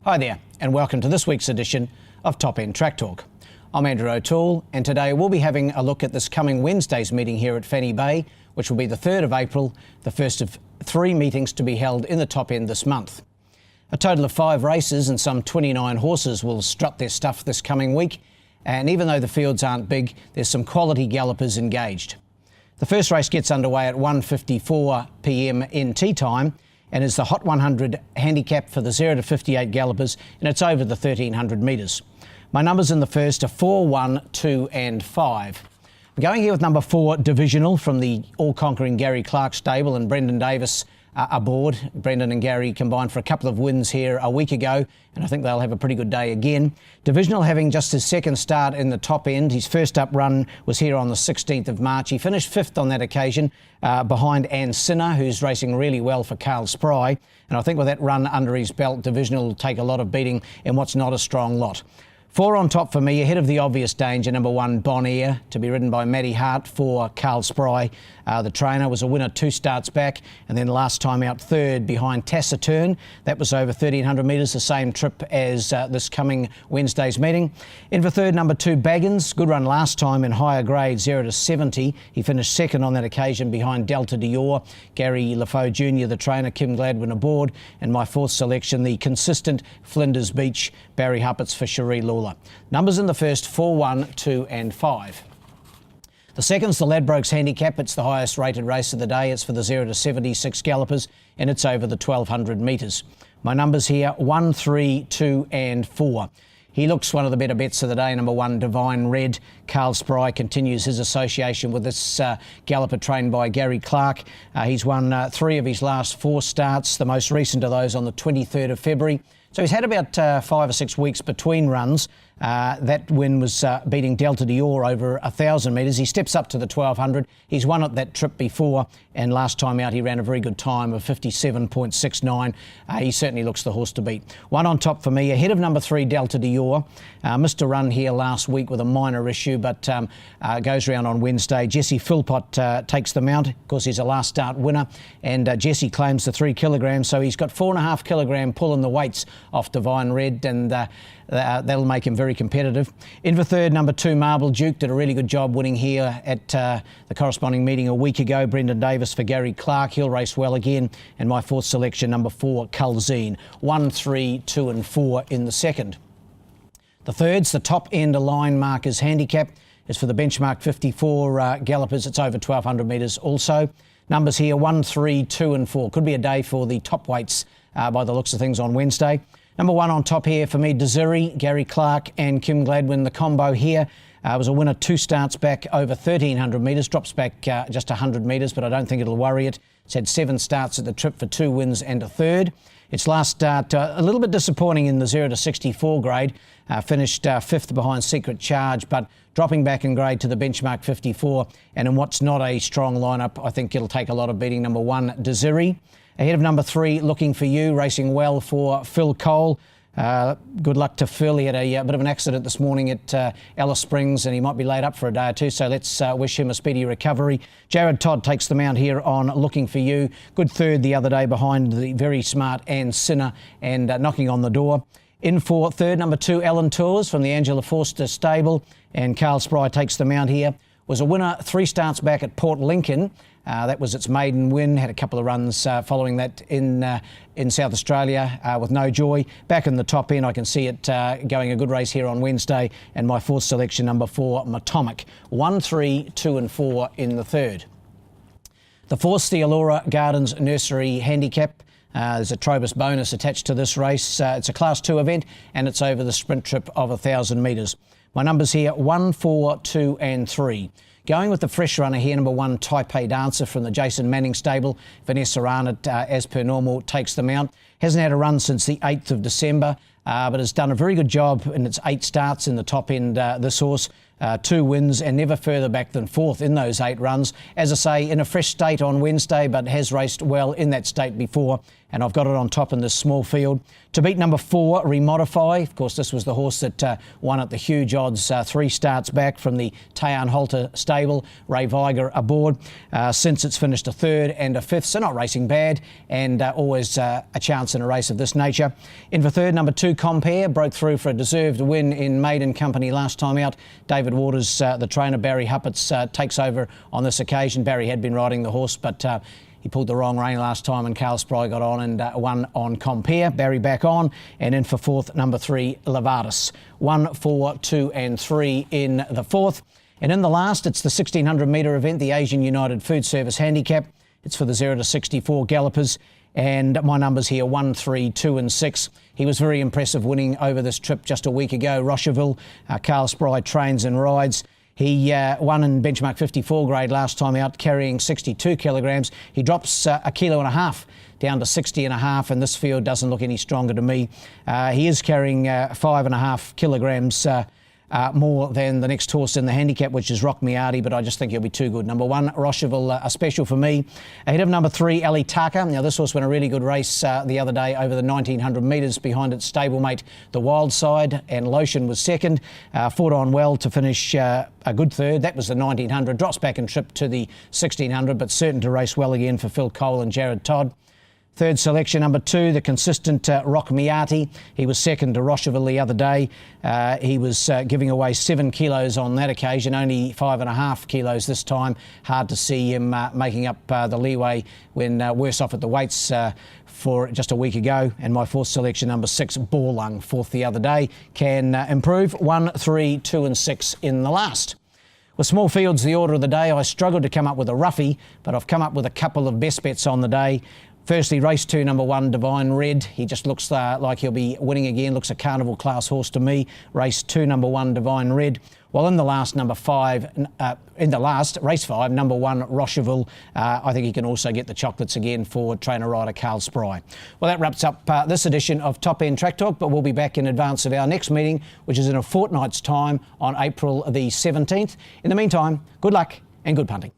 Hi there, and welcome to this week's edition of Top End Track Talk. I'm Andrew O'Toole, and today we'll be having a look at this coming Wednesday's meeting here at Fanny Bay, which will be the 3rd of April, the first of 3 meetings to be held in the Top End this month. A total of 5 races and some 29 horses will strut their stuff this coming week, and even though the fields aren't big, there's some quality gallopers engaged. The first race gets underway at 1:54 p.m. NT time, and is the Hot 100 handicap for the 0 to 58 gallopers, and it's over the 1300 metres. My numbers in the first are 4, 1, 2 and 5. I'm going here with number 4, Divisional, from the all-conquering Gary Clark stable, and Brendan Davis aboard. Brendan and Gary combined for a couple of wins here a week ago, and I think they'll have a pretty good day again. Divisional having just his second start in the Top End. His first up run was here on the 16th of March. He finished 5th on that occasion, behind Ann Sinner, who's racing really well for Carl Spry. And I think with that run under his belt, Divisional will take a lot of beating in what's not a strong lot. 4 on top for me, ahead of the obvious danger, number 1, Bon Air, to be ridden by Matty Hart for Carl Spry. The trainer was a winner 2 starts back, and then last time out 3rd behind Taciturn. That was over 1300 metres, the same trip as this coming Wednesday's meeting. In for 3rd, number 2, Baggins. Good run last time in higher grade, 0 to 70. He finished 2nd on that occasion behind Delta Dior. Gary Lafoe Jr., the trainer, Kim Gladwin aboard. And my 4th selection, the consistent Flinders Beach, Barry Huppets for Cherie Lawler. Numbers in the first, 4, 1, 2 and 5. The second's the Ladbrokes Handicap. It's the highest rated race of the day. It's for the 0 to 76 gallopers, and it's over the 1200 metres. My numbers here, 1, 3, 2 and 4. He looks one of the better bets of the day, number 1, Divine Red. Carl Spry continues his association with this galloper trained by Gary Clark. He's won 3 of his last 4 starts, the most recent of those on the 23rd of February. So he's had about 5 or 6 weeks between runs. That win was beating Delta Dior over 1,000 metres. He steps up to the 1,200. He's won at that trip before, and last time out he ran a very good time of 57.69. He certainly looks the horse to beat. 1 on top for me, ahead of number 3, Delta Dior. Missed a run here last week with a minor issue, but goes round on Wednesday. Jesse Philpott takes the mount. Of course, he's a last start winner, and Jesse claims the 3 kilograms, so he's got 4.5 kilogram pull in the weights off Divine Red, and that'll make him very competitive. In for 3rd, number 2, Marble Duke, did a really good job winning here at the corresponding meeting a week ago. Brendan Davis for Gary Clark, he'll race well again. And my 4th selection, number 4, Culzine. 1, 3, 2 and 4 in the second. The third's the Top End Line Markers Handicap. It's for the benchmark 54 gallopers. It's over 1200 metres also. Numbers here, 1, 3, 2 and 4. Could be a day for the top weights by the looks of things on Wednesday. Number 1 on top here for me, Desiree, Gary Clark and Kim Gladwin. The combo here was a winner 2 starts back over 1300 metres, drops back just 100 metres, but I don't think it'll worry it. It's had 7 starts at the trip for 2 wins and a 3rd. Its last start a little bit disappointing in the 0 to 64 grade, finished 5th behind Secret Charge, but dropping back in grade to the benchmark 54, and in what's not a strong lineup, I think it'll take a lot of beating. Number 1, Desiree. Ahead of number 3, Looking For You, racing well for Phil Cole. Good luck to Phil. He had a bit of an accident this morning at Alice Springs, and he might be laid up for a day or 2, so let's wish him a speedy recovery. Jared Todd takes the mount here on Looking For You. Good 3rd the other day behind the very smart Ann Sinner, and knocking on the door. In for 3rd, number 2, Alan Tours from the Angela Forster stable, and Carl Spry takes the mount here. Was a winner 3 starts back at Port Lincoln. That was its maiden win. Had a couple of runs following that in South Australia with no joy. Back in the Top End, I can see it going a good race here on Wednesday. And my 4th selection, number 4, Matomic. 1, 3, 2 and 4 in the 3rd. The 4th's the Allura Gardens Nursery Handicap. There's a Trobus bonus attached to this race. It's a Class 2 event, and it's over the sprint trip of 1,000 metres. My numbers here, 1, 4, 2 and 3. Going with the fresh runner here, number 1, Taipei Dancer from the Jason Manning stable. Vanessa Arnott, as per normal, takes the mount. Hasn't had a run since the 8th of December, but has done a very good job in its 8 starts in the Top End, this horse. 2 wins and never further back than 4th in those 8 runs. As I say, in a fresh state on Wednesday, but has raced well in that state before. and I've got it on top in this small field. To beat number 4, Remodify. Of course, this was the horse that won at the huge odds 3 starts back from the Tayan Halter stable. Ray Viger aboard. Since it's finished a 3rd and a 5th, so not racing bad, and always a chance in a race of this nature. In for 3rd, number 2, Compare, broke through for a deserved win in maiden company last time out. David Waters, the trainer, Barry Huppets, takes over on this occasion. Barry had been riding the horse, but he pulled the wrong rein last time, and Carl Spry got on and won on Compare. Barry back on, and in for 4th, number 3, Levardis. 1, 4, 2 and 3 in the 4th. And in the last, it's the 1600 metre event, the Asian United Food Service Handicap. It's for the 0 to 64 gallopers. And my numbers here, 1, 3, 2 and 6. He was very impressive winning over this trip just a week ago. Rocherville, Carl Spry trains and rides. He won in benchmark 54 grade last time out, carrying 62 kilograms. He drops a kilo and a half down to 60 and a half, and this field doesn't look any stronger to me. He is carrying 5.5 kilograms more than the next horse in the handicap, which is Rock Miati, but I just think he'll be too good. Number 1, Rocherville, a special for me. Ahead of number 3, Ali Taka. Now, this horse won a really good race the other day over the 1900 metres behind its stablemate, the Wild Side, and Lotion was 2nd. Fought on well to finish a good 3rd. That was the 1900. Drops back and trip to the 1600, but certain to race well again for Phil Cole and Jared Todd. 3rd selection, number 2, the consistent Rock Miati. He was 2nd to Rocherville the other day. He was giving away 7 kilos on that occasion, only 5.5 kilos this time. Hard to see him making up the leeway when worse off at the weights for just a week ago. And my 4th selection, number 6, Borlung, 4th the other day, can improve. 1, 3, 2 and 6 in the last. With small fields, the order of the day, I struggled to come up with a roughie, but I've come up with a couple of best bets on the day. Firstly, race 2, number 1, Divine Red. He just looks like he'll be winning again. Looks a carnival class horse to me. Race 2, number 1, Divine Red. While in the last, race 5, number 1, Rocherville. I think he can also get the chocolates again for trainer rider Carl Spry. Well, that wraps up this edition of Top End Track Talk, but we'll be back in advance of our next meeting, which is in a fortnight's time on April the 17th. In the meantime, good luck and good punting.